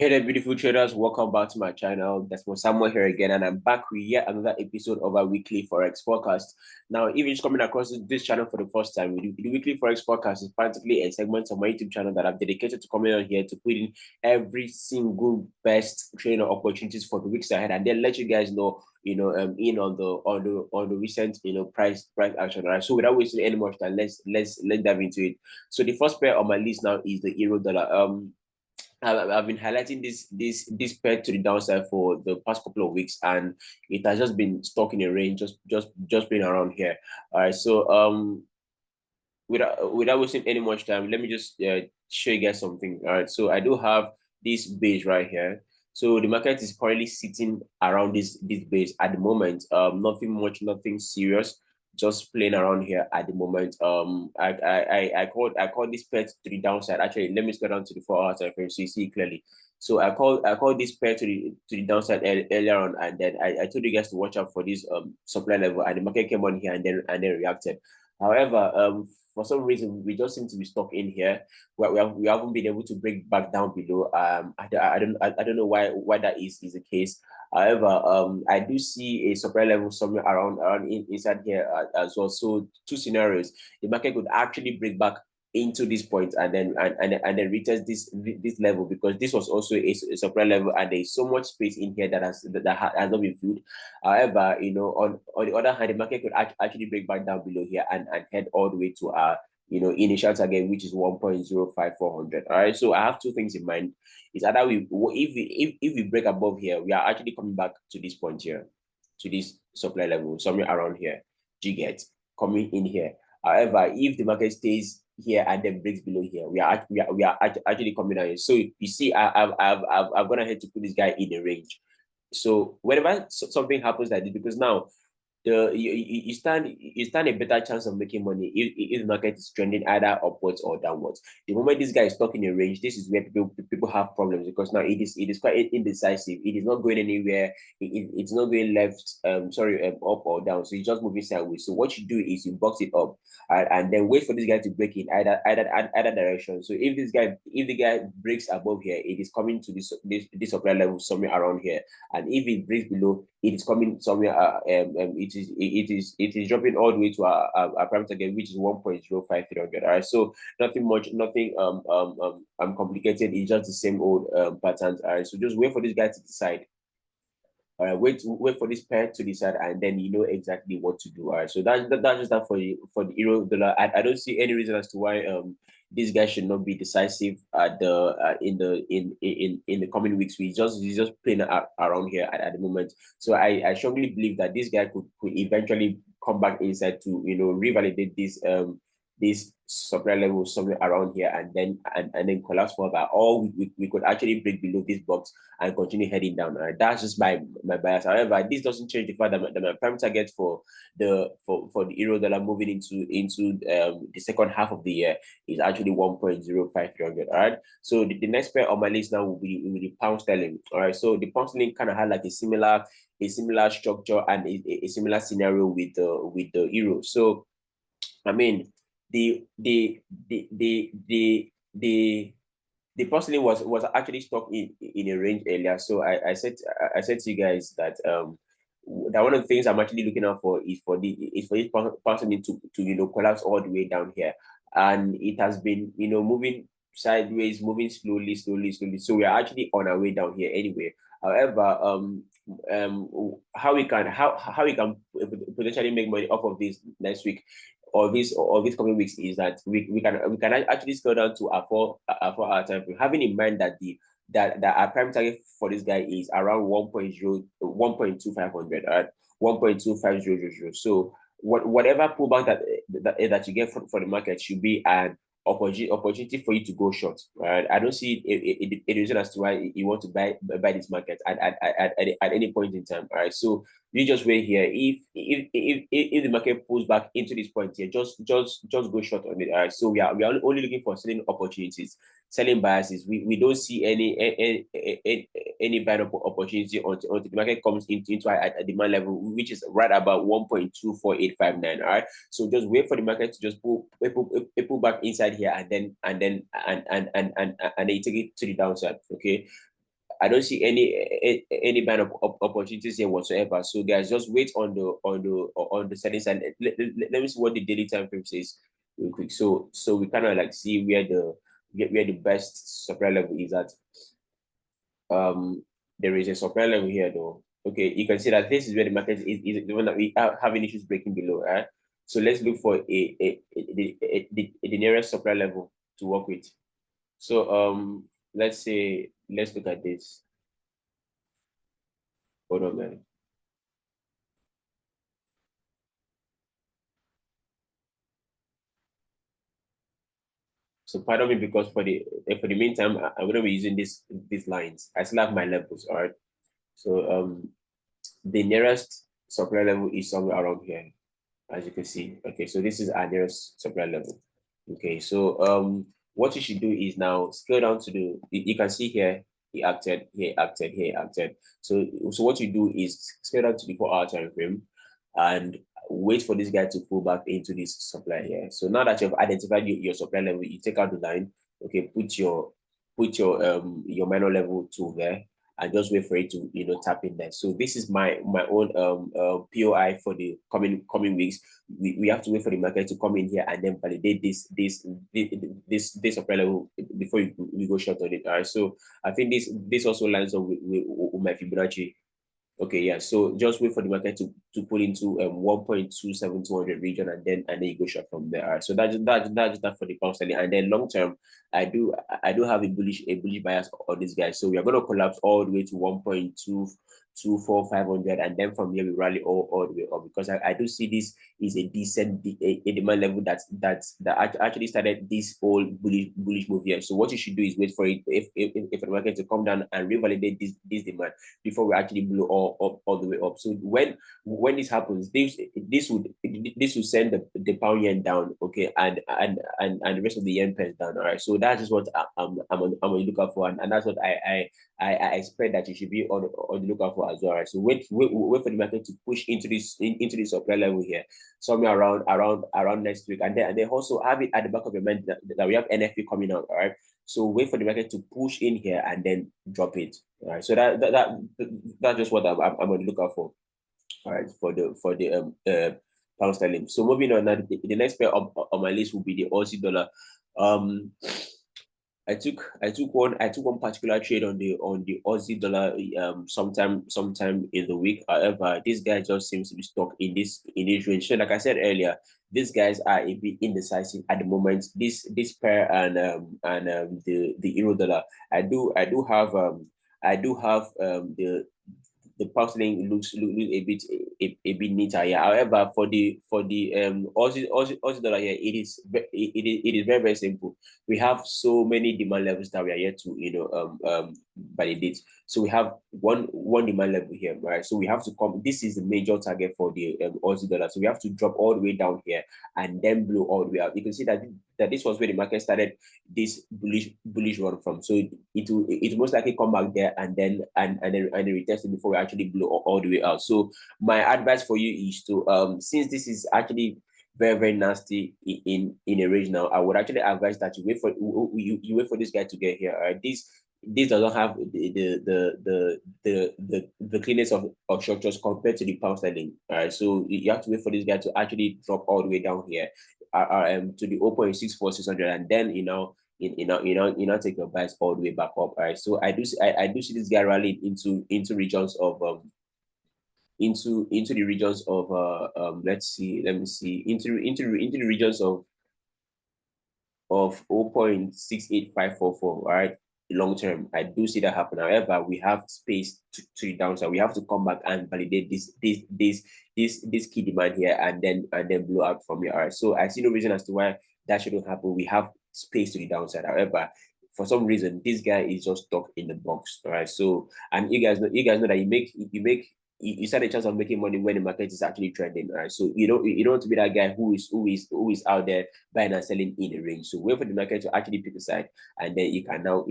Hey there, beautiful traders. Welcome back to my channel. That's for Samuel here again, and I'm back with yet another episode of our weekly Forex Forecast. Now, if you're just coming across this channel for the first time, the weekly Forex Forecast is practically a segment of my YouTube channel that I've dedicated to coming on here to put in every single best trading opportunities for the weeks ahead, and then let you guys know, in on the recent price action. All right. So without wasting any more time, let's dive into it. So the first pair on my list now is the euro dollar. I've been highlighting this pair to the downside for the past couple of weeks, and it has just been stuck in a range, just been around here. All right, so without wasting any much time, let me just show you guys something. All right, so I do have this base right here. So the market is currently sitting around this base at the moment. Nothing much, nothing serious, just playing around here at the moment. I called this pair to the downside. Actually, let me go down to the 4 hour time frame so you see clearly. So I called this pair to the downside earlier on, and then I told you guys to watch out for this supply level, and the market came on here and then reacted. However, for some reason we just seem to be stuck in here. We haven't been able to break back down below. I don't know why that is the case. However, I do see a supply level somewhere around inside here as well. So two scenarios: the market could actually break back into this point and then retest this level, because this was also a supply level, and there's so much space in here that has not been filled. However, on the other hand, the market could actually break back down below here and head all the way to our initial target, which is 1.05400. All right, so I have two things in mind. It's either if we break above here, we are actually coming back to this point here, to this supply level somewhere around here. Do you get coming in here? However, if the market stays here and then breaks below here, we are actually coming down here. So you see, I've gone ahead to put this guy in a range. So whenever something happens like this, because now you stand a better chance of making money if the market is trending either upwards or downwards. The moment this guy is stuck in a range, this is where people have problems, because now it is quite indecisive. It is not going anywhere. It's not going left, up or down. So it's just moving sideways. So what you do is you box it up, and then wait for this guy to break in either direction. So if the guy breaks above here, it is coming to this supply level somewhere around here, and if it breaks below, it is coming somewhere. It is dropping all the way to our prime target, which is 1.05300. All right, so nothing much, nothing complicated. It's just the same old patterns. All right, so just wait for this guy to decide. All right, wait for this pair to decide, and then you know exactly what to do. All right, so that's just that for the euro dollar. I don't see any reason as to why this guy should not be decisive at the in the coming weeks. He's just playing around here at the moment. So I strongly believe that this guy could eventually come back inside to revalidate this supply level somewhere around here, and then collapse further, or we could actually break below this box and continue heading down. Right? That's just my bias. However, this doesn't change the fact that my prime target for the euro dollar moving into the second half of the year is actually 1.05300. All right. So the next pair on my list now will be the pound sterling. All right. So the pound sterling kind of had like a similar structure and a similar scenario with the euro. So I mean, the pound sterling was actually stuck in a range earlier. So I said to you guys that that one of the things I'm actually looking out for is for this pound sterling to collapse all the way down here, and it has been moving sideways, moving slowly. So we are actually on our way down here anyway. However, how we can potentially make money off of this next week or this coming weeks is that we can actually scale down to a 4 hour time frame, having in mind that that our prime target for this guy is around 1.2500, right? 1.2500. So whatever pullback that you get for the market should be an opportunity for you to go short, right? I don't see a reason as to why you want to buy this market at any point in time. All right, so you just wait here. If the market pulls back into this point here, just go short on it. All right, so we are only looking for selling opportunities, selling biases. We don't see any buying opportunity until the market comes into a demand level, which is right about 1.24859. All right, so just wait for the market to just pull back inside here, and then you take it to the downside. Okay, I don't see any kind of opportunities here whatsoever. So guys, just wait on the settings, and let me see what the daily time frame says real quick. So we kind of like see where the best supply level is at. There is a supply level here though. Okay, you can see that this is where the market is the one that we are having issues breaking below, right? So let's look for the nearest supply level to work with. So let's look at this. Hold on, man. So pardon me, because for the meantime, I'm gonna be using these lines. I still have my levels, all right. So the nearest supply level is somewhere around here, as you can see. Okay, so this is our nearest supply level. Okay, so what you should do is now scale down to you can see here, he acted, here acted, here acted. So what you do is scale down to the 4-hour time frame and wait for this guy to pull back into this supply here. So now that you've identified your supply level, you take out the line. Okay, put your minor level tool there and just wait for it to tap in there. So this is my own POI for the coming weeks. We have to wait for the market to come in here and then validate this supply level before we go short on it. All right. So I think this also lines up with my Fibonacci. Okay, yeah. So just wait for the market to pull into 1.27200 region, and then you go short from there. All right. So that's that for the pound sterling. And then long term, I do have a bullish bias on this guy. So we are going to collapse all the way to 1.24500, and then from here we rally all the way up, because I do see this is a decent a demand level that actually started this whole bullish move here. So what you should do is wait for it if the market to come down and revalidate this demand before we actually blow all the way up. So when this happens, this would send the pound yen down, okay, and the rest of the yen pairs down. All right. So that's just what I'm on the lookout for, and that's what I expect that you should be on the lookout for as well. Right? So wait for the market to push into this supply level here, somewhere around next week, and then also have it at the back of your mind that we have NFP coming out. All right. So wait for the market to push in here and then drop it. All right. So that's just what I'm on the lookout for. All right, for the pound sterling. So moving on, now the next pair on my list will be the Aussie dollar. I took one particular trade on the Aussie dollar sometime in the week. However, this guy just seems to be stuck in this range. So like I said earlier, these guys are a bit indecisive at the moment. This pair and the euro dollar. I do have the pound sterling looks a bit neater here. However, for the Aussie dollar here, it is very, very simple. We have so many demand levels that we are yet to validate. So we have one demand level here, right? So we have to come. This is the major target for the Aussie dollar. So we have to drop all the way down here and then blow all the way out. You can see that this was where the market started this bullish run from. So it will most likely come back there and then retest it before we actually blow all the way out. So my advice for you is to since this is actually very, very nasty in a range now, I would actually advise that you wait for this guy to get here. This doesn't have the cleanness of structures compared to the pound sterling. All right, so you have to wait for this guy to actually drop all the way down here to the 0.64600, and then take your bias all the way back up. All right, so I do see this guy rallying into regions of into the regions of let me see into the regions of 0.68544. All right, long term, I do see that happen. However, we have space to the downside. We have to come back and validate this key demand here, and then blow out from here. All right, so I see no reason as to why that shouldn't happen. We have space to the downside. However, for some reason, this guy is just stuck in the box. All right, so and you guys know that you make you stand a chance of making money when the market is actually trending, right? So you don't want to be that guy who is out there buying and selling in the range. So wait for the market to actually pick a side, and then you can now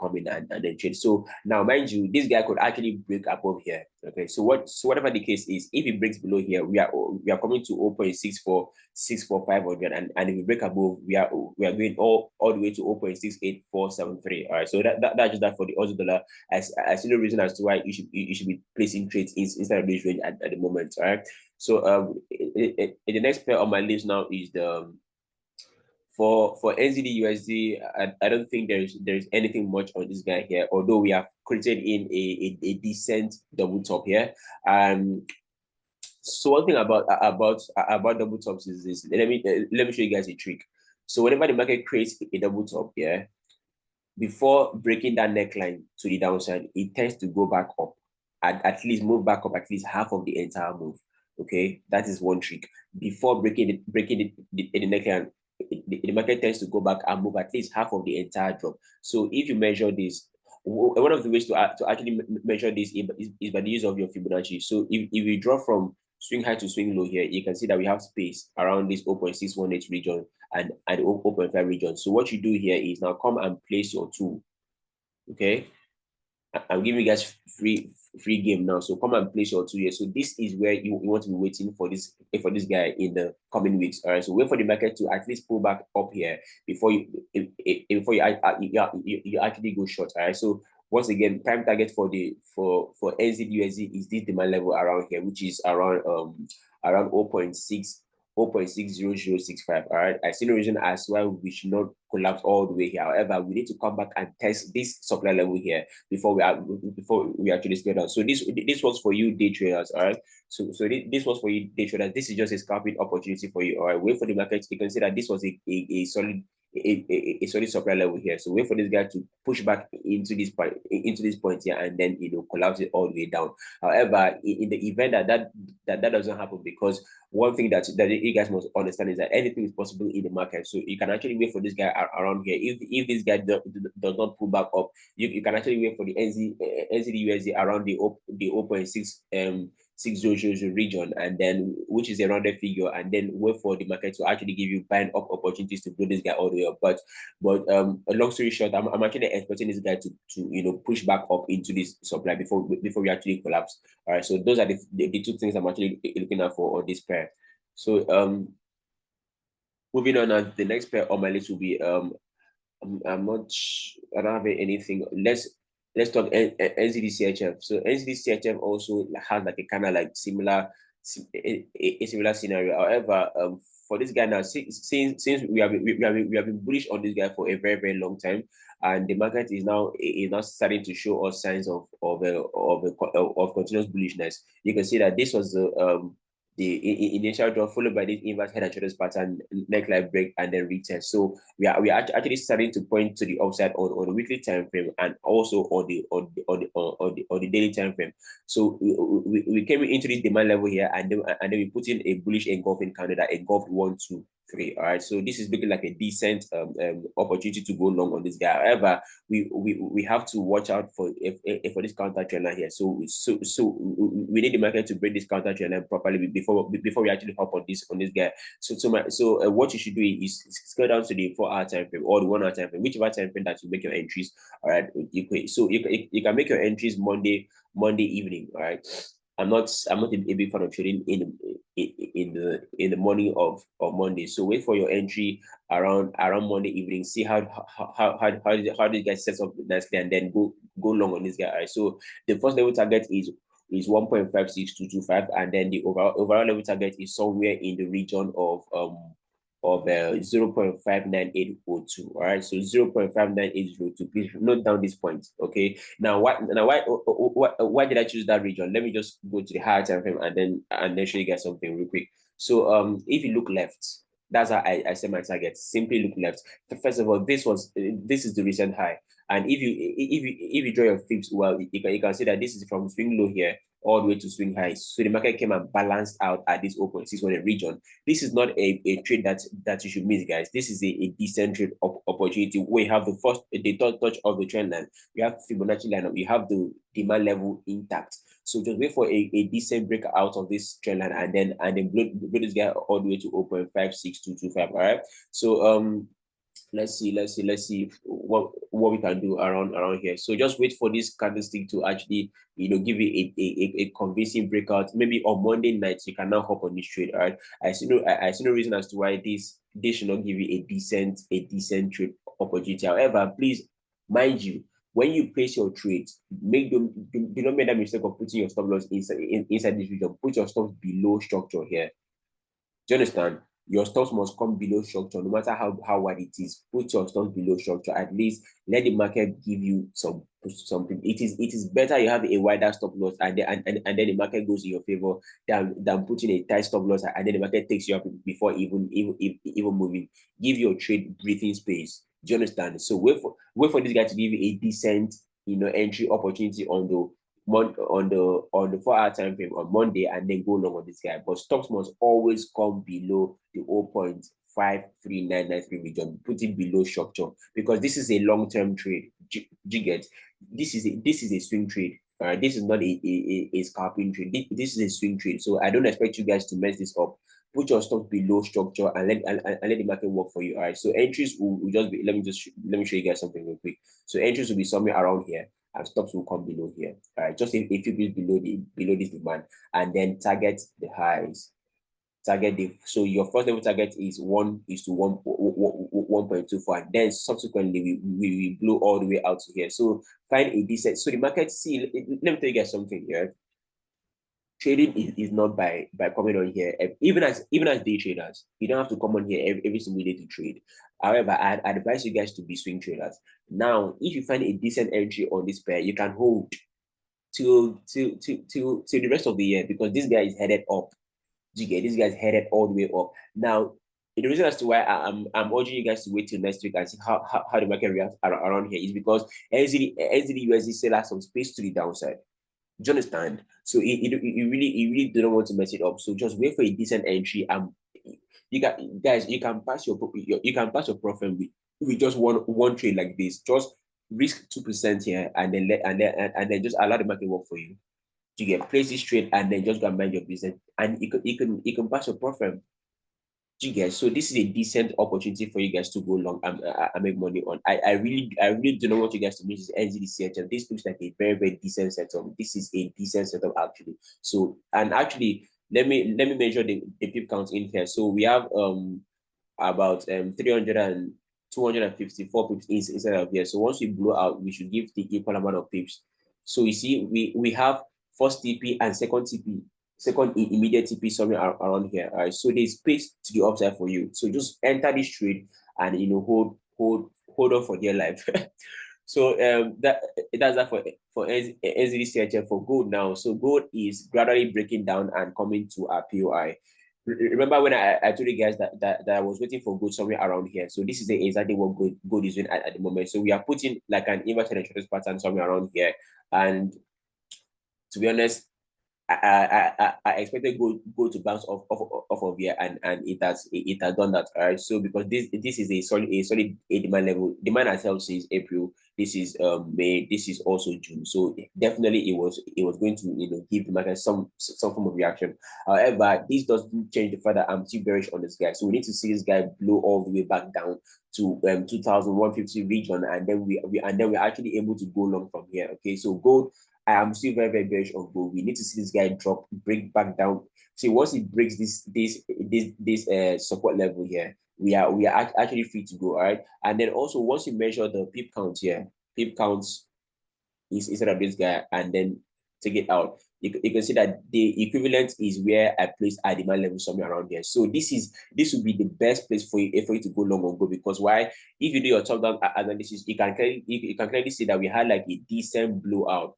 come in and then trade. So now, mind you, this guy could actually break above here. Okay, so whatever the case is, if it breaks below here, we are coming to 0.6464500, and if we break above, we are going all the way to 0.68473. All right, so that's just that for the Aussie dollar. I see no reason as to why you should be placing trades inside of this range at the moment. All right, so the next pair on my list now is the for NZD USD. I don't think there's anything much on this guy here, although we have created in a decent double top here. So one thing about double tops is this. Let me show you guys a trick. So whenever the market creates a double top here, before breaking that neckline to the downside, it tends to go back up, at least move back up at least half of the entire move. Okay, that is one trick. Before breaking the neckline, the market tends to go back and move at least half of the entire drop. So if you measure this, one of the ways to actually measure this is by the use of your Fibonacci. So if you draw from swing high to swing low here, you can see that we have space around this 0.618 region and 0.5 region. So what you do here is now come and place your tool. Okay, I'm giving you guys free game now. So come and place your 2 years. So this is where you want to be waiting for this guy in the coming weeks. All right. So wait for the market to at least pull back up here before you actually go short. All right. So once again, prime target for NZD/USD is this demand level around here, which is around 0.60065. All right, I see no reason as why we should not collapse all the way here. However, we need to come back and test this supply level here before we actually scale down. So this works for you day traders. All right, so this was for you day traders. This is just a scalping opportunity for you. All right, wait for the market. You can see that this was a solid supply level here. So wait for this guy to push back into this point here, and then collapse it all the way down. However, in the event that doesn't happen, because one thing that you guys must understand is that anything is possible in the market. So you can actually wait for this guy around here. If this guy does not pull back up, you can actually wait for the NZD/USD around the 0.600 region, and then which is a rounded figure, and then wait for the market to actually give you buying up opportunities to blow this guy all the way up. But a long story short, I'm actually expecting this guy to push back up into this supply before we actually collapse. All right, so those are the two things I'm actually looking at for this pair. So moving on, now the next pair on my list will be I don't have anything. Let's talk NZD/CHF. So NZD/CHF also has like a kind of like similar scenario. However, for this guy now, since we have been bullish on this guy for a very, very long time, and the market is now starting to show us signs of continuous bullishness. You can see that this was the initial drop followed by this inverse head and shoulders pattern, neckline break, and then retest. So we are actually starting to point to the upside on the weekly time frame and also on the daily time frame. So we came into this demand level here, and then we put in a bullish engulfing candle that engulfed 1, 2, 3. All right, so this is looking like a decent opportunity to go long on this guy. However, we have to watch out for this counter trend line here. So we need the market to break this counter trend line properly before we actually hop on this guy. So what you should do is scale down to the 4-hour time frame or the 1-hour time frame, whichever time frame that you make your entries. All right, so you can make your entries Monday evening. All right. I'm not a big fan of trading in the morning of Monday. So wait for your entry around Monday evening. See how this guy sets up nicely, and then go long on this guy. All right. So the first level target is 1.56225, and then the overall level target is somewhere in the region of 0.59802. All right, so 0.59802. Please note down this point. Okay, now why did I choose that region? Let me just go to the higher time frame and then show you guys something real quick. So if you look left, that's how I set my target. Simply look left. First of all, this is the recent high, And if you draw your fibs well, you can see that this is from swing low here all the way to swing high. So the market came and balanced out at this 0.61 region. This is not a trade that you should miss, guys. This is a decent trade opportunity where you have the third touch of the trend line. You have Fibonacci lineup. You have the demand level intact. So just wait for a decent break out of this trend line and then blow this guy all the way to 0.56225. All right. So let's see what we can do around here. So just wait for this candlestick to actually give you a convincing breakout. Maybe on Monday night you can now hop on this trade. All right. I see no reason as to why this should not give you a decent trade opportunity. However, please mind you, when you place your trades, do not make that mistake of putting your stop loss inside this region. Put your stops below structure here. Do you understand? Your stops must come below structure, no matter how wide it is. Put your stops below structure. At least let the market give you something. It is better you have a wider stop loss and then the market goes in your favor than putting a tight stop loss and then the market takes you up before even moving. Give your trade breathing space. Do you understand? So wait for this guy to give you a decent entry opportunity on the 4-hour time frame on Monday and then go long on this guy. But stops must always come below the 0.53993 region. Put it below structure because this is a long-term trade. You get? This is a swing trade. This is not a scalping trade. This is a swing trade. So I don't expect you guys to mess this up. Put your stops below structure and let the market work for you. All right. So entries will just be. Let me show you guys something real quick. So entries will be somewhere around here, and stops will come below here. All right. Just a few bits below this demand, and then target the highs. So your first level target is 1:1.24, and then subsequently we blow all the way out to here. So find a decent. So the market let me tell you guys something here. Trading is not by coming on here. Even as day traders, you don't have to come on here every single day to trade. However, I advise you guys to be swing traders. Now, if you find a decent entry on this pair, you can hold till the rest of the year because this guy is headed up. This guy's headed all the way up. Now, the reason as to why I'm urging you guys to wait till next week and see how the market reacts around here is because NZD USD still has some space to the downside. Do you understand? So you really don't want to mess it up. So just wait for a decent entry. You can pass your profit with just one trade like this. Just risk 2% here and then just allow the market work for you. You get place this trade and then just go and mind your business and you can pass your profit. You guys, so this is a decent opportunity for you guys to go long and make money on. I really do not want you guys to miss this NZD. This looks like a very, very decent setup. This is a decent setup actually. So and actually let me measure the pip count in here. So we have about 300 and 254 pips inside of here. So once we blow out, we should give the equal amount of pips. So you see, we have first TP and second immediate TP somewhere around here. All right, so there's space to the upside for you. So just enter this trade and hold on for dear life. So that's that for NZD for gold now. So gold is gradually breaking down and coming to a POI. Remember when I told you guys that I was waiting for gold somewhere around here. So this is exactly what gold is doing at the moment. So we are putting like an inverted interest pattern somewhere around here. And to be honest, I expected gold to bounce off of here, and it has done that. All right. So because this is a solid demand level. Demand as held since April. This is May. This is also June. So definitely it was going to give the market some form of reaction. However, this doesn't change the fact that I'm still bearish on this guy. So we need to see this guy blow all the way back down to 2,150 region, and then we're actually able to go long from here. Okay. So gold, I am still very, very bearish on gold. We need to see this guy break back down. See, once it breaks this support level here, we are actually free to go. All right. And then also once you measure the pip count here, pip counts is instead of this guy, and then take it out. You can see that the equivalent is where I placed a demand level somewhere around here. So this would be the best place for you to go long on gold, because why? If you do your top down analysis, you can clearly see that we had like a decent blowout.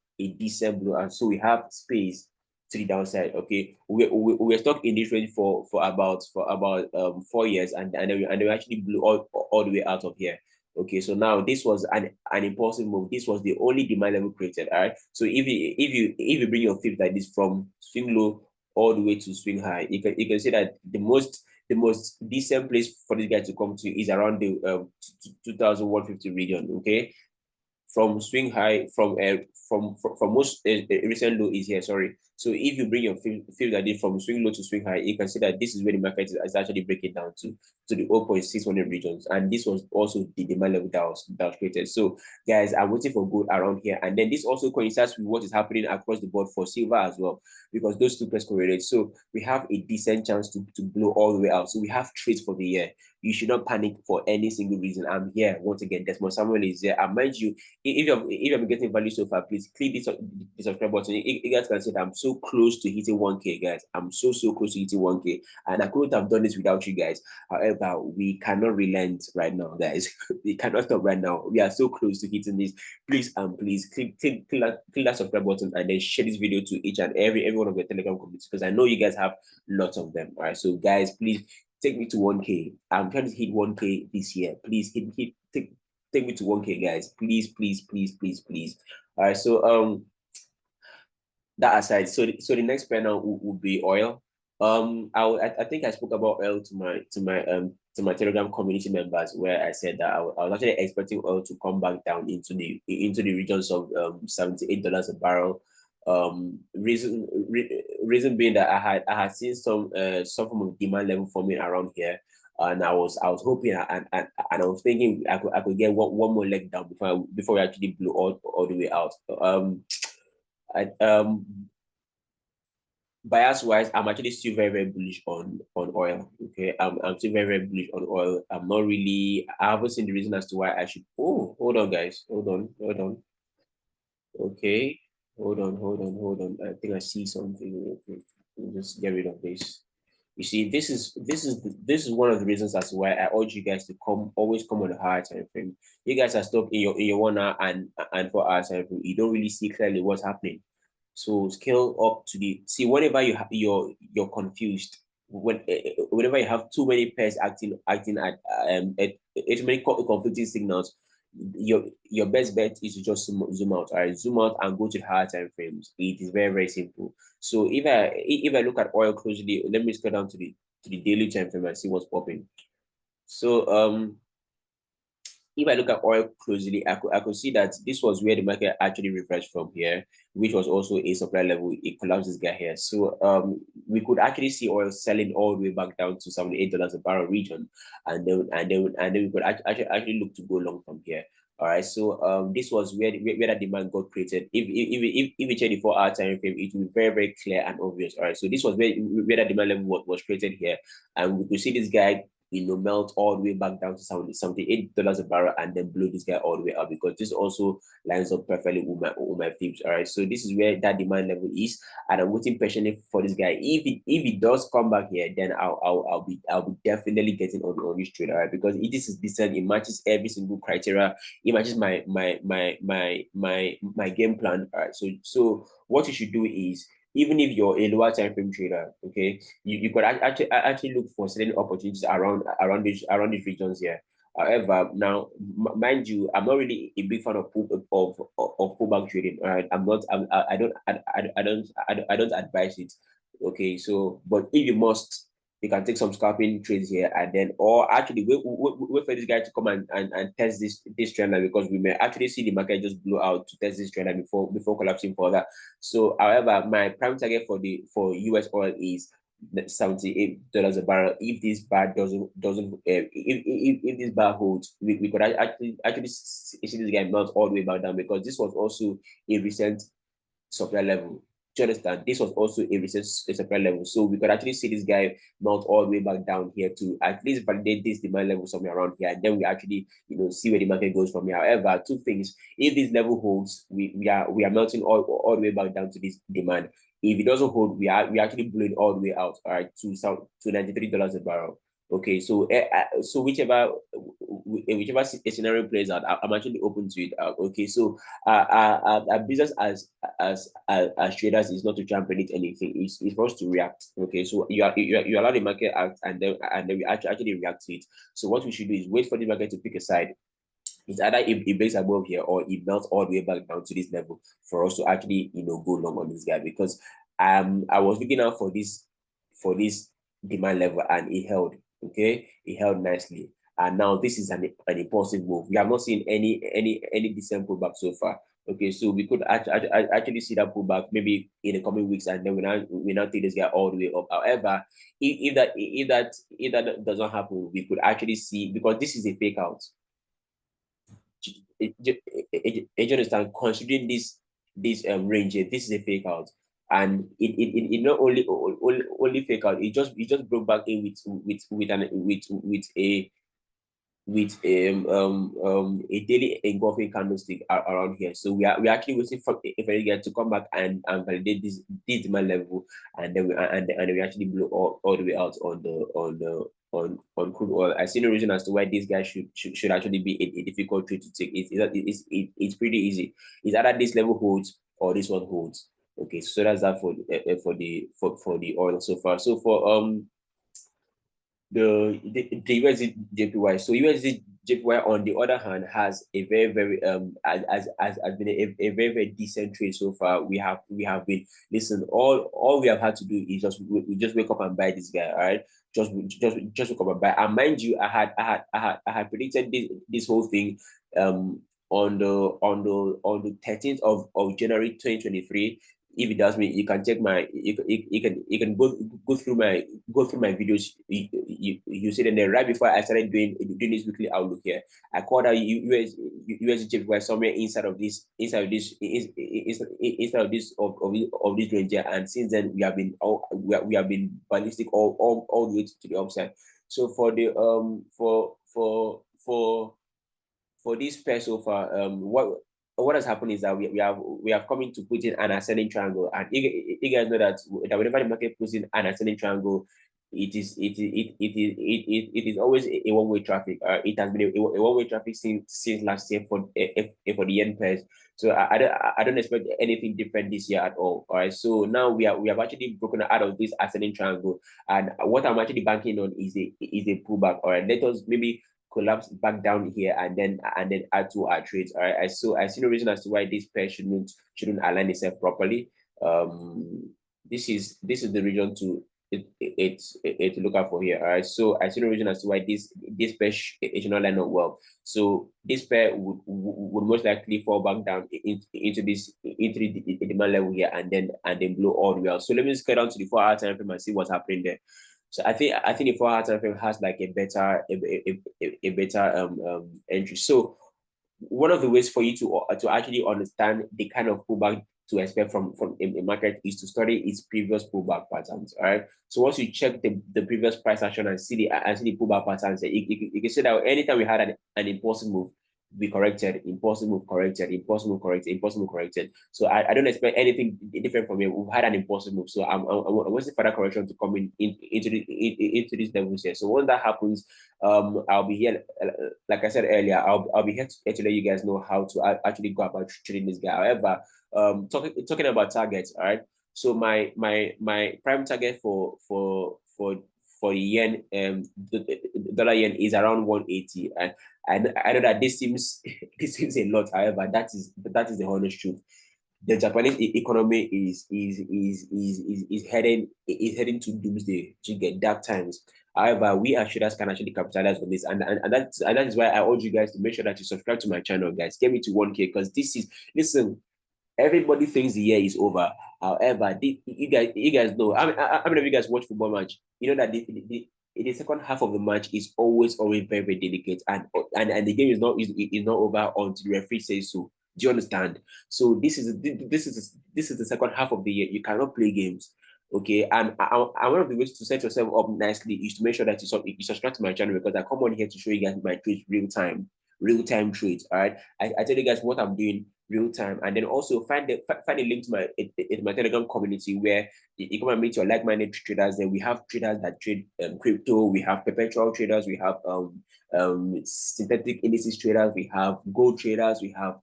So we have space to the downside. Okay, we're stuck in this range for about 4 years, and then we actually blew all the way out of here. Okay, so now this was an impulsive move. This was the only demand level created. All right. So if you bring your fib like this from swing low all the way to swing high, you can see that the most decent place for this guy to come to is around the 2150 region. Okay, from swing high from most recent low is here. Sorry. So if you bring your field that did from swing low to swing high, you can see that this is where the market is actually breaking down to the 0.600 regions, and this was also the demand level that was created. So guys, I'm waiting for gold around here, and then this also coincides with what is happening across the board for silver as well, because those two pairs correlate. So we have a decent chance to blow all the way out. So we have trades for the year. You should not panic for any single reason. I'm here once again. Desmond Samuel is there. And mind you, if you're getting value so far, please click the subscribe button. You guys can see that I'm so close to hitting 1K, guys. I'm so close to hitting 1K, and I couldn't have done this without you guys. However, we cannot relent right now, guys. We cannot stop right now. We are so close to hitting this. Please click that subscribe button and then share this video to each and every one of your Telegram communities, because I know you guys have lots of them. All right, so guys, please take me to 1K. I'm trying to hit 1K this year. Please take me to 1K, guys. Please. All right, so that aside, so the next panel will be oil. I think I spoke about oil to my Telegram community members, where I said that I was actually expecting oil to come back down into the regions of $78 a barrel. Reason being that I had seen some form of demand level forming around here, and I was hoping and I was thinking I could get one more leg down before we actually blew all the way out. Bias wise, I'm actually still very bullish on oil. Okay, I'm still very bullish on oil. I haven't seen the reason as to why I should. Oh, hold on, guys. Hold on. Okay, hold on. I think I see something. Okay, just get rid of this. You see, this is one of the reasons as to why I urge you guys to always come on a higher time frame. You guys are stuck in your 1 hour and 4 hour time frame. You don't really see clearly what's happening. So scale up to whenever you're confused, whenever you have too many pairs acting at too many conflicting signals, your best bet is to just zoom out. All right, zoom out and go to the higher time frames. It is very simple. So if I look at oil closely, let me scroll down to the daily time frame and see what's popping. So if I look at oil closely, I could see that this was where the market actually reversed from here, which was also a supply level. It collapsed this guy here. So we could actually see oil selling all the way back down to $78 a barrel region, and then we could actually look to go long from here. All right, so this was where that demand got created. If we check the 4 hour time frame, it will be very clear and obvious. All right, so this was where that demand level was created here, and we could see this guy melt all the way back down to $78 a barrel and then blow this guy all the way up, because this also lines up perfectly with my fibs. All right, so this is where that demand level is, and I'm waiting patiently for this guy. If it does come back here, then I'll be definitely getting on this trade. All right, because this is decent. It matches every single criteria. It matches my game plan. All right, so what you should do is, even if you're a lower time frame trader, okay, you could actually look for certain opportunities around these regions here. However, now mind you, I'm not really a big fan of pullback trading. All right, I don't advise it. Okay, so but if you must, you can take some scalping trades here, and then, or actually wait for this guy to come and test this trend line, because we may actually see the market just blow out to test this trend line before collapsing further. So however, my prime target for US oil is $78 a barrel. If this bar doesn't if this bar holds, we could actually see this guy melt all the way back down, because this was also a recent supply level. Do you understand? This was also a recent supply level. So we could actually see this guy mount all the way back down here to at least validate this demand level somewhere around here. And then we actually, see where the market goes from here. However, two things: if this level holds, we are melting all the way back down to this demand. If it doesn't hold, we actually blowing all the way out, all right, to $93 a barrel. Okay, so whichever scenario plays out, I'm actually open to it. Okay, so our business as traders is not to try and predict anything. It's for us to react. Okay, so you allow the market act, and then we actually react to it. So what we should do is wait for the market to pick a side. It's either it breaks above here or it melts all the way back down to this level for us to actually go long on this guy, because I was looking out for this demand level and it held. Okay, it held nicely, and now this is an impulsive move. We have not seen any decent pullback so far. Okay, so we could actually see that pullback maybe in the coming weeks, and then we now take this guy all the way up. However, if that doesn't happen, we could actually see, because this is a fake out. You understand? Considering this range here, this is a fake out, and it not only fake out. It just broke back in with a daily engulfing candlestick around here. So we actually waiting for if any guy to come back and validate this demand level, and then we actually blow all the way out on crude oil. I see no reason as to why this guy should actually be a difficult trade to take. It's pretty easy. It's either this level holds or this one holds. Okay, so that's that for the oil so far. So for the USDJPY. So USDJPY on the other hand has a very has been a very decent trade so far. We have been, listen, all we have had to do is we just wake up and buy this guy, all right? Just wake up and buy. And mind you, I had predicted this whole thing on the 13th of January 2023. If it does me, you can check my you can go through my videos. You see them there right before I started doing this weekly outlook here. I called out USDJPY somewhere inside of this of this range here, and since then we have been ballistic all the way to the upside. So for the for this pair so far, what has happened is that we have come in to put in an ascending triangle, and you guys know that whenever the market puts in an ascending triangle, it is always a one-way traffic. It has been a one-way traffic since last year for the yen pairs. So I don't expect anything different this year at all. All right. So now we have actually broken out of this ascending triangle, and what I'm actually banking on is a pullback. All right. Let us maybe collapse back down here and then add to our trades. All right. I see no reason as to why this pair shouldn't align itself properly. This is the region to to look out for here. All right. So I see no reason as to why this pair should not line up well. So this pair would most likely fall back down into the demand level here, and then blow all the way out. So let me just get down to the 4-hour time frame and see what's happening there. So I think the 4-hour time frame has like a better entry. So one of the ways for you to actually understand the kind of pullback to expect from a market is to study its previous pullback patterns. All right. So once you check the previous price action and see the pullback patterns, you can see that anytime we had an impulsive move, we corrected, impulsive move corrected, impulsive move corrected, impulsive move corrected. So I don't expect anything different from here. We've had an impulsive move, so I'm waiting for that correction to come into these levels here. So when that happens, I'll be here, like I said earlier, I'll be here to let you guys know how to actually go about trading this guy. However, talking about targets, all right. So my prime target for the yen, the dollar yen is around 180, and I know that this seems a lot. However, that is the honest truth. The Japanese economy is heading to doomsday, to get dark times. However, we as traders can actually capitalize on this, and that is why I urge you guys to make sure that you subscribe to my channel, guys. Get me to 1K, because listen. Everybody thinks the year is over. However, you guys know. I mean, how many of you guys watch football match? You know that the second half of the match is always very very delicate, and the game is not over until the referee says so. Do you understand? So this is the second half of the year. You cannot play games. Okay, and one of the ways to set yourself up nicely is to make sure that you subscribe to my channel, because I come on here to show you guys my trades real time trades. All right, I tell you guys what I'm doing real time, and then also find a link to my Telegram community where you come and meet your like-minded traders. Then we have traders that trade crypto, we have perpetual traders, we have synthetic indices traders, we have gold traders, we have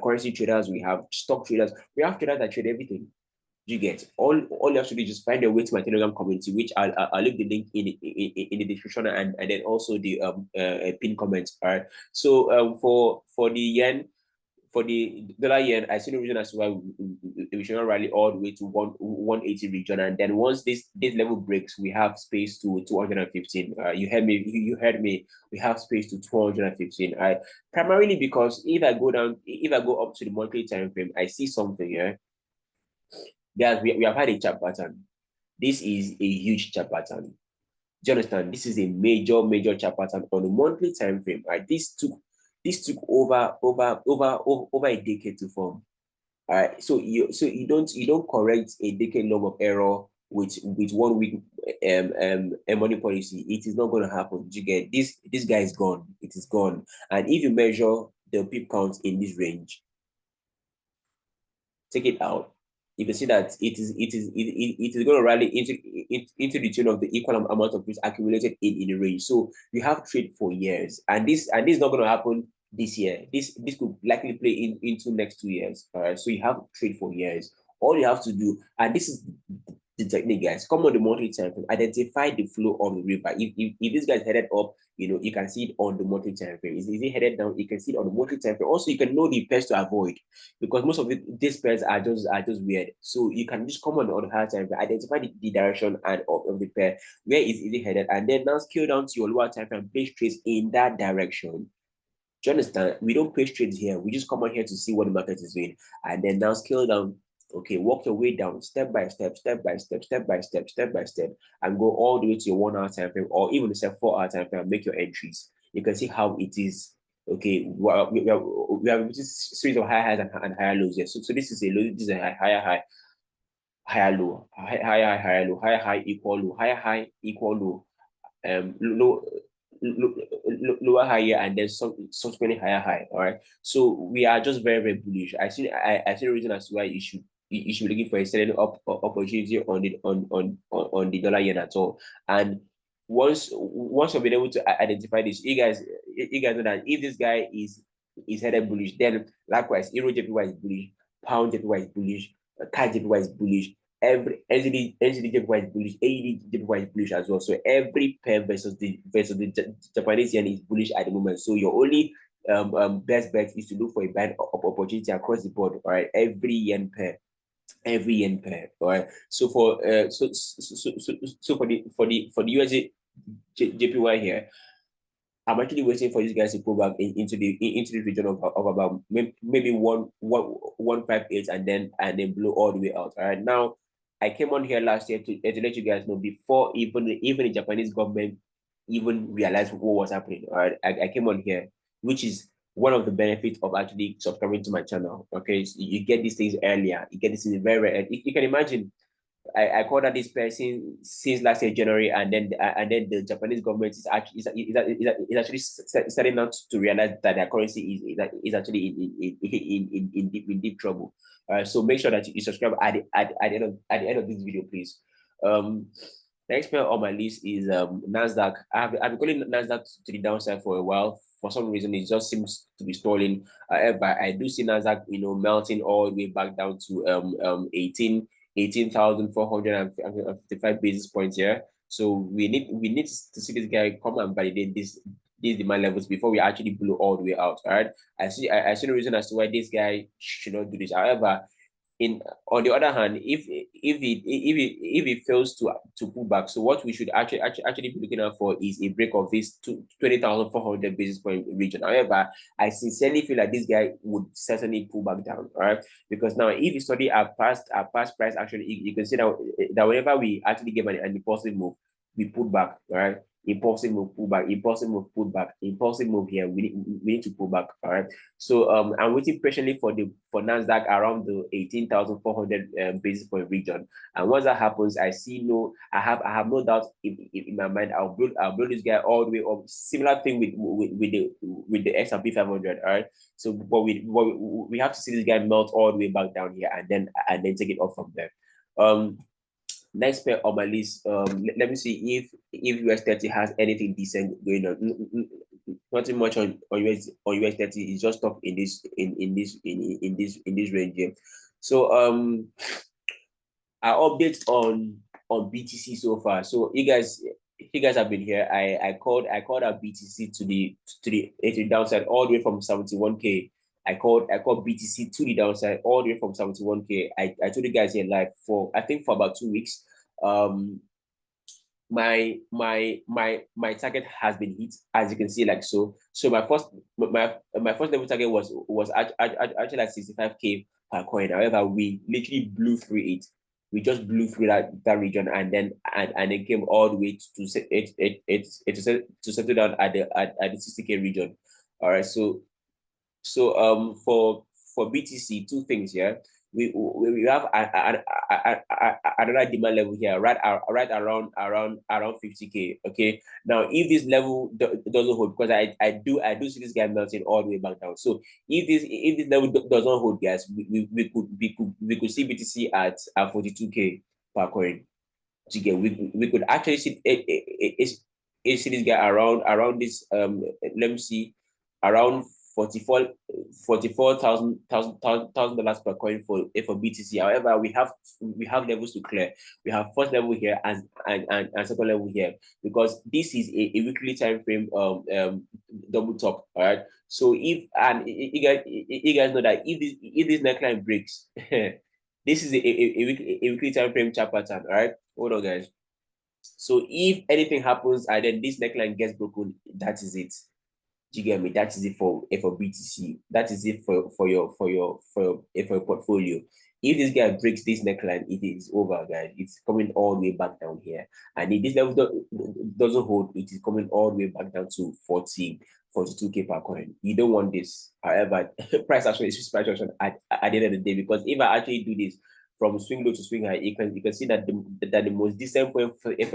currency traders, we have stock traders, we have traders that trade everything. You get all you have to do is just find a way to my Telegram community, which I'll leave the link in the description and then also the pin comments. All right. So for the yen, for the dollar yen, I see no reason as to why we should not rally all the way to 180 region, and then once this level breaks, we have space to 215. You heard me. You heard me. We have space to 215. Primarily because if I go up to the monthly time frame, I see something here. Guys, we have had a chart pattern. This is a huge chart pattern. Do you understand? This is a major chart pattern on a monthly time frame. Right? This took over a decade to form. All right. So you don't correct a decade long of error with 1 week money policy. It is not going to happen. You get this guy is gone. It is gone. And if you measure the pip count in this range, take it out, you can see that it is going to rally into the tune of the equal amount of risk accumulated in the range. So you have trade for years, and this is not going to happen this year. This could likely play into next 2 years. All right, so you have trade for years. All you have to do, and this is the technique, guys, come on the monthly time frame, identify the flow of the river. If this guy's headed up, you can see it on the monthly time frame. Is it headed down? You can see it on the monthly time frame. Also, you can know the pairs to avoid, because most of these pairs are just weird. So you can just come on the higher time frame, identify the direction and of the pair, where is it headed, and then now scale down to your lower time frame, place trades in that direction. Do you understand? We don't place trades here. We just come on here to see what the market is doing, and then now scale down. Okay, walk your way down step by step, step by step, step by step, step by step, and go all the way to your 1 hour time frame, or even say 4 hour time frame, and make your entries. You can see how it is. Okay, we have this series of higher highs and higher lows here. So this is a low, this is a higher high, higher low, higher high, higher low, higher high equal low, higher high equal low, low, lower higher, and then subsequently higher high. All right. So we are just very bullish. I see the reason as to why you should be looking for a certain opportunity on the dollar yen at all. And once you've been able to identify this, you guys know that if this guy is headed bullish, then likewise EURUSD is bullish, pound JPY is bullish, CAD JPY is bullish, every NZD JPY is bullish, AUD JPY is bullish as well. So every pair versus the Japanese yen is bullish at the moment. So your only best bet is to look for a buying opportunity across the board. All right, every yen pair. All right. So for for the USD JPY here, I'm actually waiting for these guys to pull back into the region of about maybe 158 and then blow all the way out. All right. Now I came on here last year to let you guys know, before even the Japanese government even realized what was happening. All right. I came on here, which is one of the benefits of actually subscribing to my channel. Okay. So you get these things earlier. You get this in very early. You can imagine I called out this person since last year January, and then the Japanese government is actually starting now to realize that their currency is actually in deep trouble. So make sure that you subscribe at the end of this video, please. Next pair on my list is Nasdaq. I've been calling Nasdaq to the downside for a while. For some reason, it just seems to be stalling. However, I do see Nasdaq, melting all the way back down to 18,455 basis points here. So we need to see this guy come and validate these demand levels before we actually blow all the way out. All right. I see no reason as to why this guy should not do this. However, on the other hand, if it fails to pull back, so what we should actually be looking out for is a break of this 20,400 basis point region. However, I sincerely feel like this guy would certainly pull back down. All right, because now if you study our past price, actually you can see that whenever we actually give an impulsive move, we pull back. All right. Impulsive move, pull back, impulsive move, pull back, impulsive move here. We need to pull back. All right. So I'm waiting patiently for Nasdaq around the 18,400 basis point region. And once that happens, I have no doubt in my mind I'll build this guy all the way up. Similar thing with the S&P 500. All right. So but we have to see this guy melt all the way back down here and then take it off from there. Next pair on my list, let me see if US30 has anything decent going on. Nothing much on US30. It's just stuck in this range here. So update on BTC so far. So you guys have been here. I called our BTC to the downside all the way from 71K. I called BTC to the downside all the way from 71K. I told you guys here live for I think for about 2 weeks. My target has been hit, as you can see, like so. So my first level target was actually at 65K per coin. However, we literally blew through it. We just blew through that region, and then it came all the way to settle down at the 60K region. All right, so for BTC, two things here. We have another demand level here, right around 50K. Okay. Now, if this level doesn't hold, because I do see this guy melting all the way back down. So if this level doesn't hold, guys, we could see BTC at 42K per coin. We could actually see see this guy around this let me see, around $44,000 per coin for BTC. However, we have levels to clear. We have first level here and second level here, because this is a weekly time frame double top. All right. So if you guys know that if this neckline breaks, this is a weekly time frame chart pattern. All right. Hold on, guys. So if anything happens and then this neckline gets broken, that is it. Do you get me? That is it for BTC. That is it for your portfolio. If this guy breaks this neckline, it is over, guys. It's coming all the way back down here. And if this level doesn't hold, it is coming all the way back down to 42K per coin. You don't want this. However, price action is price action at the end of the day, because if I actually do this from swing low to swing high, you can see that the most decent point for this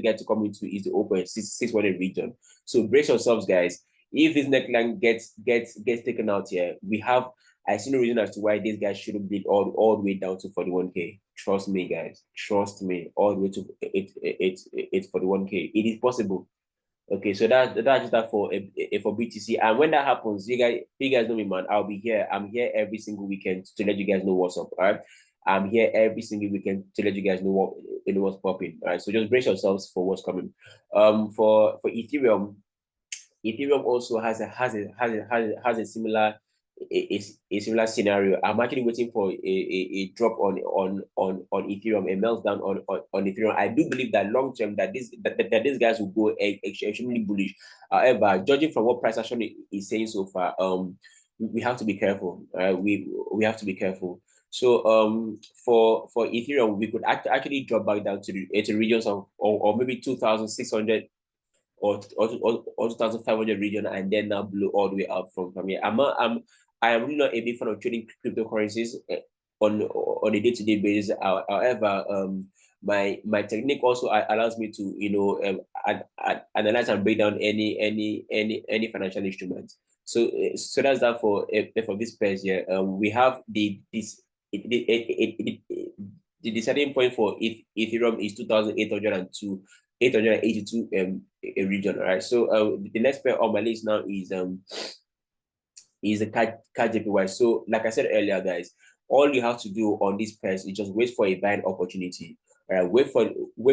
guy to come into is the 0.661 region. So brace yourselves, guys. If this neckline gets taken out here, I see no reason as to why this guy shouldn't bleed all the way down to 41K. Trust me, guys. Trust me, all the way to it's 41K. It is possible. Okay, so that's just that for BTC. And when that happens, you guys know me, man. I'll be here. I'm here every single weekend to let you guys know what's up. All right. I'm here every single weekend to let you guys know what's popping. All right. So just brace yourselves for what's coming. For Ethereum. Ethereum also has a similar similar scenario. I'm actually waiting for a drop on Ethereum, a meltdown on Ethereum. I do believe that long term that these guys will go extremely bullish. However, judging from what price action is saying so far, we have to be careful. We have to be careful. So for Ethereum, we could actually drop back down to the regions of or maybe 2,600 or 2,500 region, and then now blow all the way up from here. I am really not a big fan of trading cryptocurrencies on a day-to-day basis. However, my technique also allows me to analyze and break down any financial instrument. So that's that for this page here. We have the deciding point for Ethereum is 2,802. 882 a region. All right. So the next pair on my list now is the JPY. So like I said earlier, guys, all you have to do on this pairs is just wait for a buying opportunity. All right, wait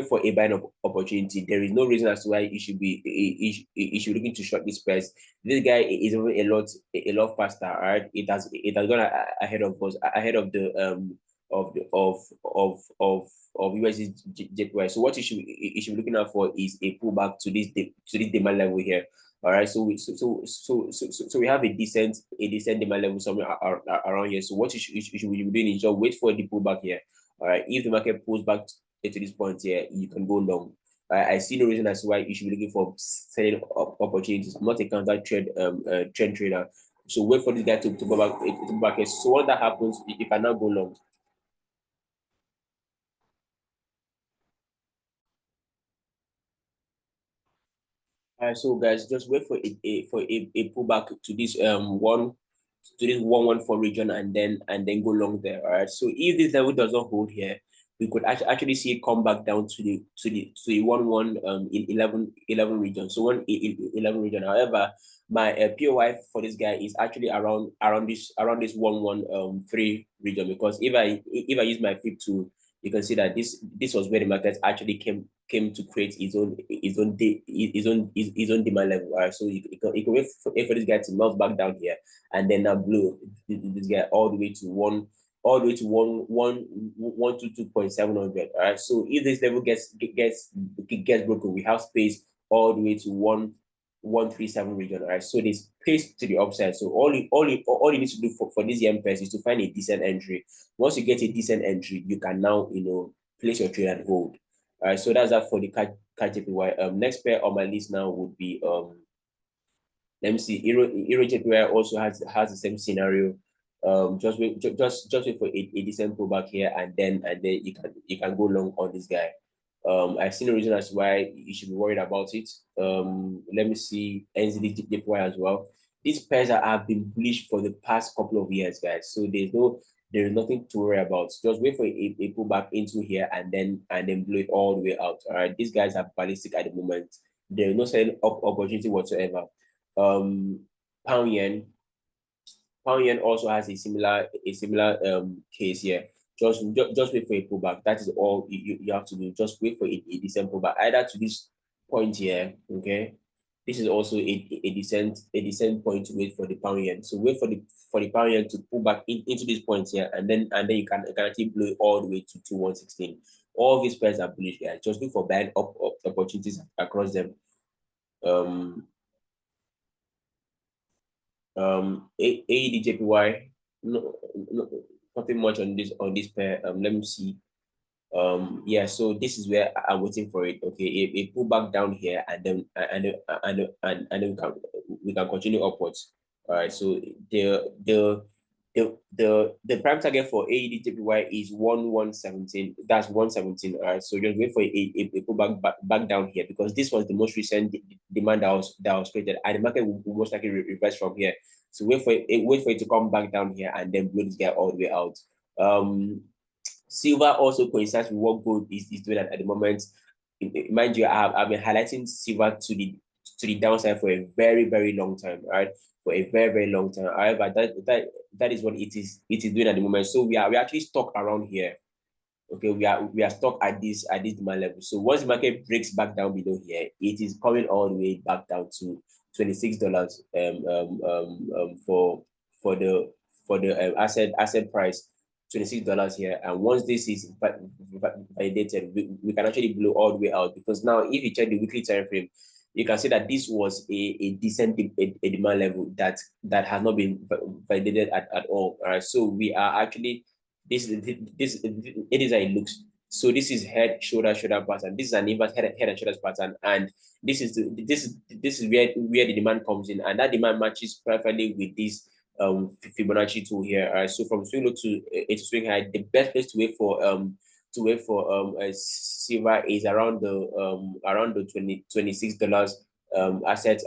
for a buying opportunity. There is no reason as to why you should be looking to short this pairs. This guy is a lot faster. All right, it has gone ahead of us, ahead of the of USDJPY. So what you should be looking out for is a pullback to this demand level here. All right, so we have a decent demand level somewhere around here. So what you should be doing is just wait for the pullback here. All right, if the market pulls back to this point here, you can go long. I see no reason as to why you should be looking for selling opportunities. I'm not a counter trend trader. So wait for this guy to go back here. So when that happens, you can now go long. So guys, just wait for a pullback to this 114 region, and then go long there. All right. So if this level does not hold here, we could actually see it come back down to the 11 region. So 11 region. However, my POI for this guy is actually around this 113 region, because if I use my FIB you can see that this was where the market actually came to create his own demand level. All right, so you can wait for this guy to melt back down here, and then now blow this guy all the way to one to 2.700. All right, so if this level gets broken, we have space all the way to 137 region. All right, so there's space to the upside. So all you need to do for this EMPS is to find a decent entry. Once you get a decent entry, you can now place your trade and hold. All right, so that's that for the KJPY. Next pair on my list now would be let me see. EURUSD also has the same scenario. Just wait for a decent pullback here, and then you can go long on this guy. I see no reason as why you should be worried about it. Let me see NZD as well. These pairs have been bullish for the past couple of years, guys. So there's nothing to worry about. Just wait for a pullback into here, and then blow it all the way out. All right, these guys are ballistic at the moment. There's no selling opportunity whatsoever. Pound yen also has a similar case here. Just wait for a pullback. That is all you have to do. Just wait for a decent pullback, either to this point here. Okay, this is also a decent point to wait for the pound yen. So wait for the pound yen to pull back into this point here, and then you can actually blow it all the way to 116. All these pairs are bullish, guys. Just look for buying up opportunities across them. AUDJPY, nothing much on this pair. Let me see. Yeah, so this is where I'm waiting for it. Okay, a pullback down here, and then we can continue upwards. All right, so the prime target for AUDJPY is 1117. That's 117. All right, so just wait for a pullback back down here, because this was the most recent demand that was created, and the market will most likely reverse from here. So wait for it to come back down here, and then blow this guy all the way out. Silver also coincides with what gold is doing at the moment. Mind you, I've been highlighting silver to the downside for a very, very long time, right? For a very, very long time. However, that is what it is doing at the moment. So we actually stuck around here. Okay, we are stuck at this demand level. So once the market breaks back down below here, it is coming all the way back down to $26 for the asset price. $26 here, and once this is validated, we can actually blow all the way out, because now if you check the weekly time frame, you can see that this was a decent demand level that has not been validated at all. All right, so we are actually it is how it looks. So this is head, shoulder pattern. This is an inverse head and shoulders pattern, and this is where the demand comes in, and that demand matches perfectly with this Fibonacci tool here. All right, so from swing low to swing high, the best place to wait for silver is around the $26 asset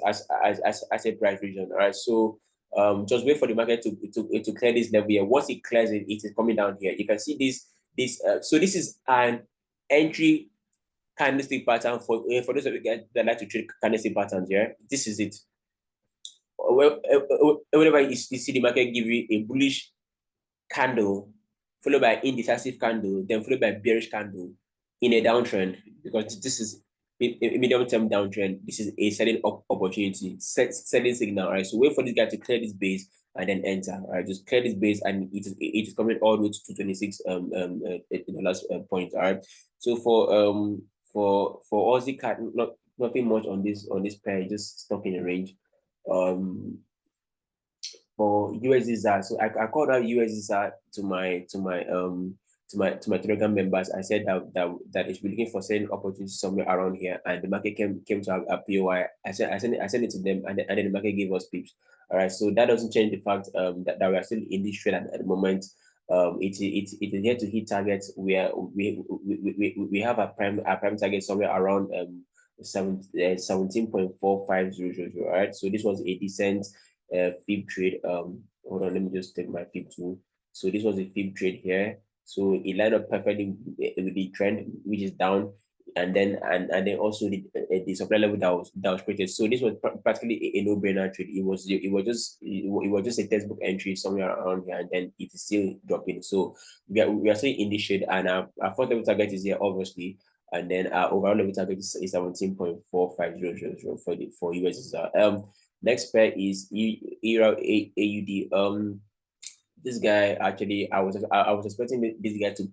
price region. All right, so just wait for the market to clear this level here. Once it clears it, it is coming down here. You can see this. So this is an entry candlestick pattern for those of you guys that like to trade candlestick patterns. Yeah, this is it. Whenever you see the market give you a bullish candle followed by indecisive candle, then followed by bearish candle in a downtrend, because this is a medium-term downtrend, this is a selling opportunity, selling signal. Right, so wait for this guy to clear this base and then enter. All right, just clear this base, and it is coming all the way to 26 in the last point. All right, so for Aussie cat, nothing much on this pair, just stuck in a range. For USDZAR, so I called out USDZAR to my Telegram members. I said that it should be looking for selling opportunities somewhere around here, and the market came to a POI. I sent it to them, and then the market gave us pips. All right, so that doesn't change the fact that we are still in this trade at the moment. It is here to hit targets where we have a prime target somewhere around 17.4500. All right, so this was a decent fib trade. Hold on, let me just take my fib tool. So this was a fib trade here. So it lined up perfectly with the trend, which is down. and then also the supply level that was created. So this was practically a no-brainer trade. It was just a textbook entry somewhere around here, and then it is still dropping. So we are still in this shade, and our first level target is here, obviously, and then our overall level target is 17.4500 for USD. Next pair is EUR AUD. This guy actually, I was expecting this guy to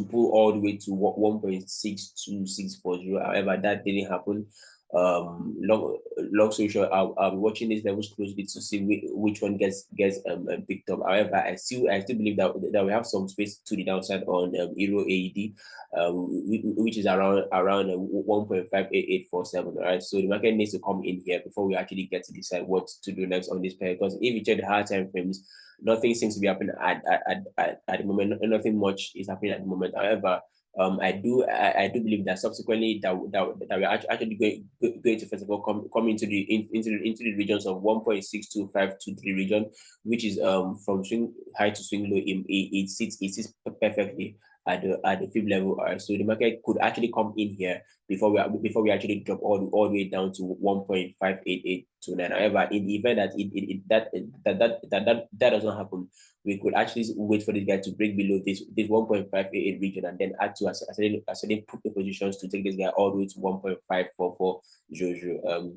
pull all the way to 1.62640. However, that didn't happen. Long story short, I'll be watching these levels closely to see which one gets picked up. However, I still believe that we have some space to the downside on Euro AED, which is around 1.58847. All right, so the market needs to come in here before we actually get to decide what to do next on this pair. Because if you check the higher time frames, nothing seems to be happening at the moment. Nothing much is happening at the moment. However, I do believe that subsequently that we're actually going to first of all come into the regions of 1.62523 region, which is from swing high to swing low. It sits perfectly at the fib level. All right, so the market could actually come in here before we actually drop all the way down to 1.58829. However, in the event that that does not happen, we could actually wait for this guy to break below this 1.588 region and then add to a certain put the positions to take this guy all the way to 1.54400.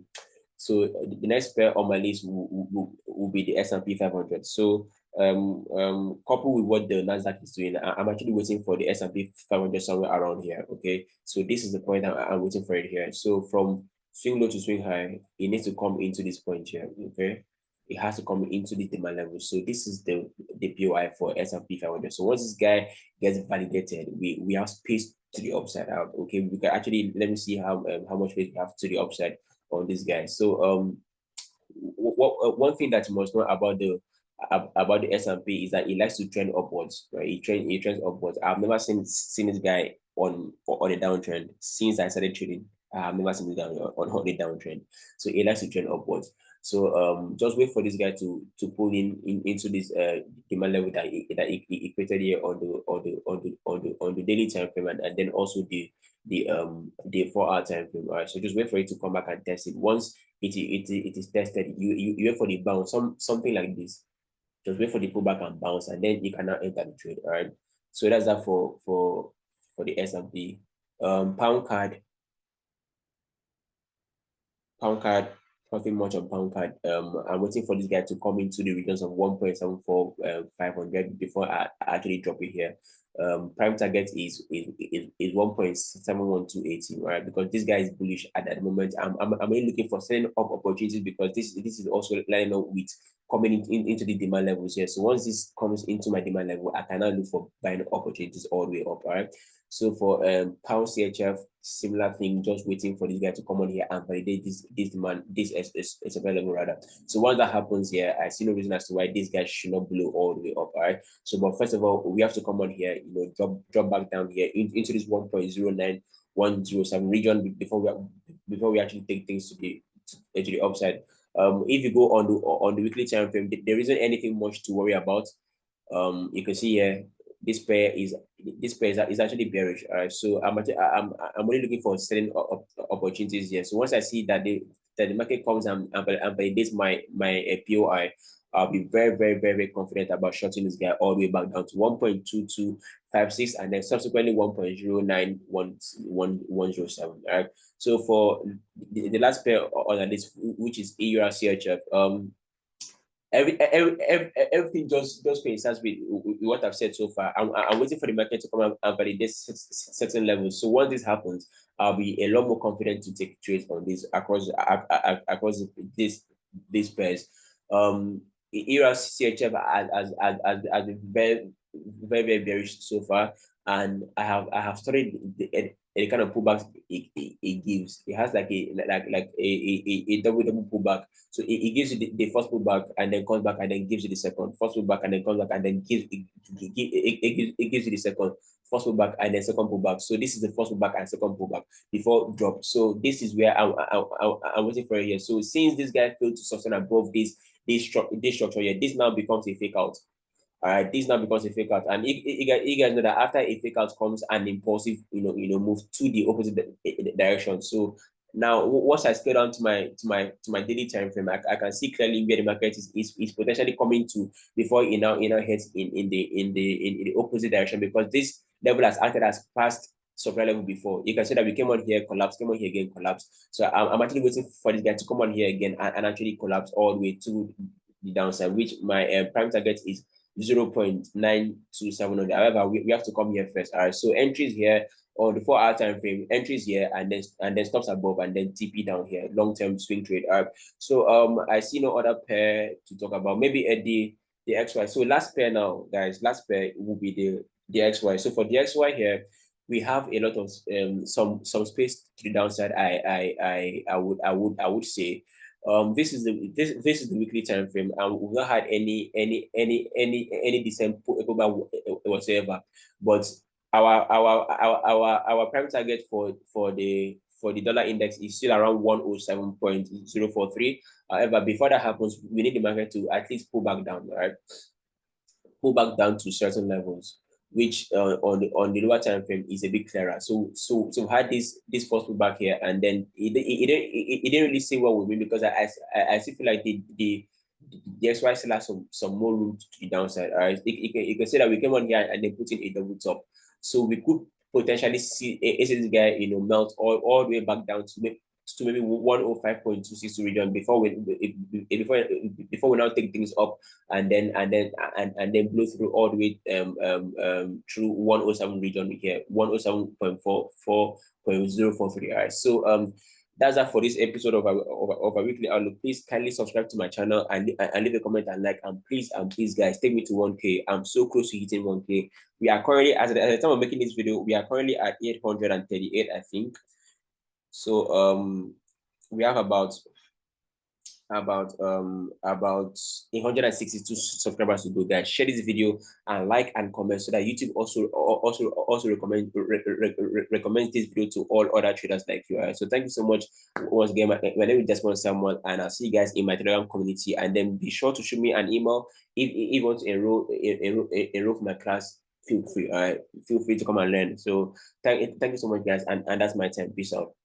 So the next pair on my list will be the S&P 500. So coupled with what the Nasdaq is doing, I'm actually waiting for the S&P 500 somewhere around here. Okay, so this is the point I'm waiting for it here. So from swing low to swing high, it needs to come into this point here. Okay, it has to come into the demand level. So this is the POI for S&P 500. So once this guy gets validated, we have space to the upside out. Okay, we can actually, let me see how much space we have to the upside on this guy. So one thing that you must know about the S&P is that it likes to trend upwards, right? It trends upwards. I've never seen this guy on a downtrend since I started trading. I've never seen this guy on a downtrend. So it likes to trend upwards. So just wait for this guy to pull into this demand level that he created here on the daily time frame, and then also the 4-hour time frame. All right, so just wait for it to come back and test it. Once it is tested, you wait for the bounce, something like this. Just wait for the pullback and bounce, and then you can now enter the trade. All right, so that's that for the S&P. Pound card, nothing much on pound card. I'm waiting for this guy to come into the regions of 1.74500 before I actually drop it here. Prime target is 1.71280, right? Because this guy is bullish at that moment. I'm really looking for selling up opportunities, because this is also lining up with coming into the demand levels here. So once this comes into my demand level, I can now look for buying opportunities all the way up. All right. So for pound CHF, similar thing, just waiting for this guy to come on here and validate this demand, this is available rather. So once that happens here, I see no reason as to why this guy should not blow all the way up. All right. So, but first of all, we have to come on here, drop back down here into this 1.09107 region before we actually take things to the upside. If you go on the weekly time frame, there isn't anything much to worry about. You can see here this pair is actually bearish. All right, so I'm only looking for selling opportunities here. So once I see that the market comes and validates my POI, I'll be very, very, very, very confident about shorting this guy all the way back down to 1.2256 and then subsequently 1.0911107. All right. So for the last pair on the list, which is EURUSD, everything just coincides with what I've said so far. I'm waiting for the market to come and validate certain levels. So once this happens, I'll be a lot more confident to take trades on this across these pairs. EURUSD has been very, very, very bearish so far, and I have studied the kind of pullbacks it gives. It has like a double pullback. So it gives you the first pullback and then comes back and then gives you the second. First pullback and then comes back and then gives you the second. First pullback and then second pullback. So this is the first pullback and second pullback before drop. So this is where I'm waiting for it here. So since this guy failed to sustain above this structure here, this now becomes a fake out. All right, this now becomes a fake out, and you guys know that after a fake out comes an impulsive, move to the opposite direction. So now, once I scale down to my daily time frame, I can see clearly where the market is potentially coming to before it now heads in the opposite direction, because this level has acted as past supply level before. You can see that we came on here, collapse, came on here again, collapse. So I'm actually waiting for this guy to come on here again and actually collapse all the way to the downside, which my prime target is 0.927. However, we have to come here first. All right, so entries here on the 4-hour time frame, entries here, and then stops above, and then TP down here, long-term swing trade. All right, so I see no other pair to talk about. Maybe at the XY. So last pair now, guys, last pair will be the XY. So for the XY here, we have a lot of some space to the downside. I would say. This is the weekly time frame, and we've not had any decent pullback whatsoever. But our prime target for the dollar index is still around 107.043. However, before that happens, we need the market to at least pull back down, right? Pull back down to certain levels, which on the lower time frame is a bit clearer. So we had this first pullback here, and then it didn't really say what we mean, because I still feel like the XY still has some more room to the downside. All right, you can say that we came on here and then put in a double top, so we could potentially see this guy melt all the way back down to maybe 105.26 region before we now take things up and then blow through all the way through 107 region here, 107.043. All right, so that's that for this episode of our weekly outlook. Please kindly subscribe to my channel and leave a comment and like, and please guys, take me to 1K. I'm so close to hitting 1K. We are currently, at the time of making this video, we are currently at 838, I think. So we have about 862 subscribers to go, guys. Share this video and like and comment so that YouTube also recommends this video to all other traders like you. So thank you so much once again. My name is Desmond Samuel, and I'll see you guys in my Telegram community. And then be sure to shoot me an email if you want to enroll for my class. Feel free. Feel free to come and learn. So thank you so much, guys, and that's my time. Peace out.